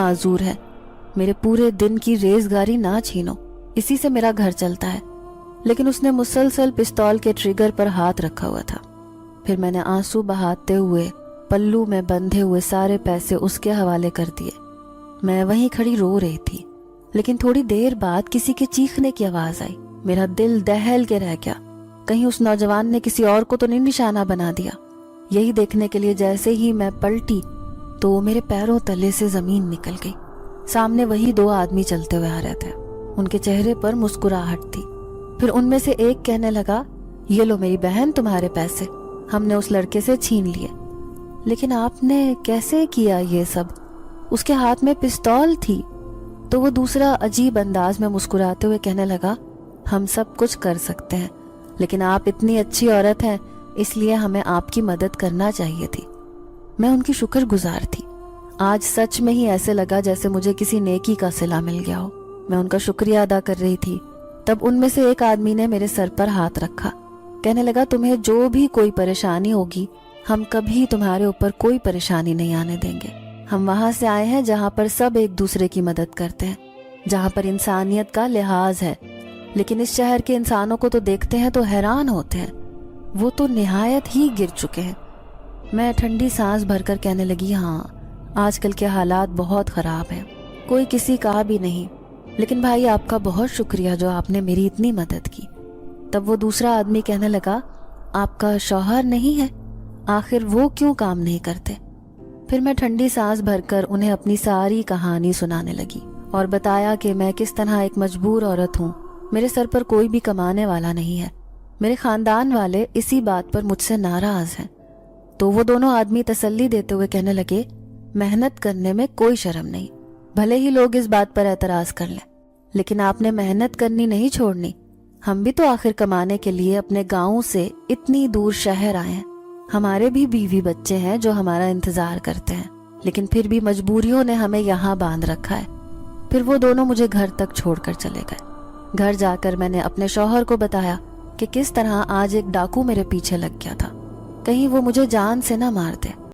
معذور ہے، میرے پورے دن کی ریزگاری نہ چھینو، اسی سے میرا گھر چلتا ہے۔ لیکن اس نے مسلسل پستول کے ٹریگر پر ہاتھ رکھا ہوا تھا۔ پھر میں نے آنسو بہاتے ہوئے پلو میں بندھے ہوئے سارے پیسے اس کے حوالے کر دیے۔ میں وہیں کھڑی رو رہی تھی، لیکن تھوڑی دیر بعد کسی کے چیخنے کی آواز آئی۔ میرا دل دہل کے رہ گیا، کہیں اس نوجوان نے کسی اور کو تو نہیں نشانہ بنا دیا۔ یہی دیکھنے کے لیے جیسے ہی میں پلٹی تو میرے پیروں تلے سے زمین نکل گئی۔ سامنے وہی دو آدمی چلتے ہوئے آ رہے تھے، ان کے چہرے پر مسکراہٹ تھی۔ پھر ان میں سے ایک کہنے لگا، یہ لو میری بہن تمہارے پیسے، ہم نے اس لڑکے سے چھین لیے۔ لیکن آپ نے کیسے کیا یہ سب؟ اس کے ہاتھ میں پستول تھی۔ تو وہ دوسرا عجیب انداز میں مسکراتے ہوئے کہنے لگا، ہم سب کچھ کر سکتے ہیں، لیکن آپ اتنی اچھی عورت ہیں، اس لیے ہمیں آپ کی مدد کرنا چاہیے تھی۔ میں ان کی شکر گزار تھی۔ آج سچ میں ہی ایسے لگا جیسے مجھے کسی نیکی کا صلہ مل گیا ہو۔ میں ان کا شکریہ ادا کر رہی تھی، تب ان میں سے ایک آدمی نے میرے سر پر ہاتھ رکھا، کہنے لگا، تمہیں جو بھی کوئی پریشانی ہوگی، ہم کبھی تمہارے اوپر کوئی پریشانی نہیں آنے دیں گے۔ ہم وہاں سے آئے ہیں جہاں پر سب ایک دوسرے کی مدد کرتے ہیں، جہاں پر انسانیت کا لحاظ ہے۔ لیکن اس شہر کے انسانوں کو تو دیکھتے ہیں تو حیران ہوتے ہیں، وہ تو نہایت ہی گر چکے ہیں۔ میں ٹھنڈی سانس بھر کر کہنے لگی، ہاں، آج کل کے حالات بہت خراب ہیں، کوئی کسی کا بھی نہیں، لیکن بھائی آپ کا بہت شکریہ جو آپ نے میری اتنی مدد کی۔ تب وہ دوسرا آدمی کہنے لگا، آپ کا شوہر نہیں ہے؟ آخر وہ کیوں کام نہیں کرتے؟ پھر میں ٹھنڈی سانس بھر کر انہیں اپنی ساری کہانی سنانے لگی اور بتایا کہ میں کس طرح ایک مجبور عورت ہوں، میرے سر پر کوئی بھی کمانے والا نہیں ہے، میرے خاندان والے اسی بات پر مجھ سے ناراض ہیں۔ تو وہ دونوں آدمی تسلی دیتے ہوئے کہنے لگے، محنت کرنے میں کوئی شرم نہیں، بھلے ہی لوگ اس بات پر اعتراض کر لیں، لیکن آپ نے محنت کرنی نہیں چھوڑنی۔ ہم بھی تو آخر کمانے کے لیے اپنے گاؤں سے اتنی دور شہر آئے ہیں، ہمارے بھی بیوی بچے ہیں جو ہمارا انتظار کرتے ہیں، لیکن پھر بھی مجبوریوں نے ہمیں یہاں باندھ رکھا ہے۔ پھر وہ دونوں مجھے گھر تک چھوڑ کر چلے گئے۔ گھر جا کر میں نے اپنے شوہر کو بتایا کہ کس طرح آج ایک ڈاکو میرے پیچھے لگ گیا تھا، کہیں وہ مجھے جان سے نہ مار دے۔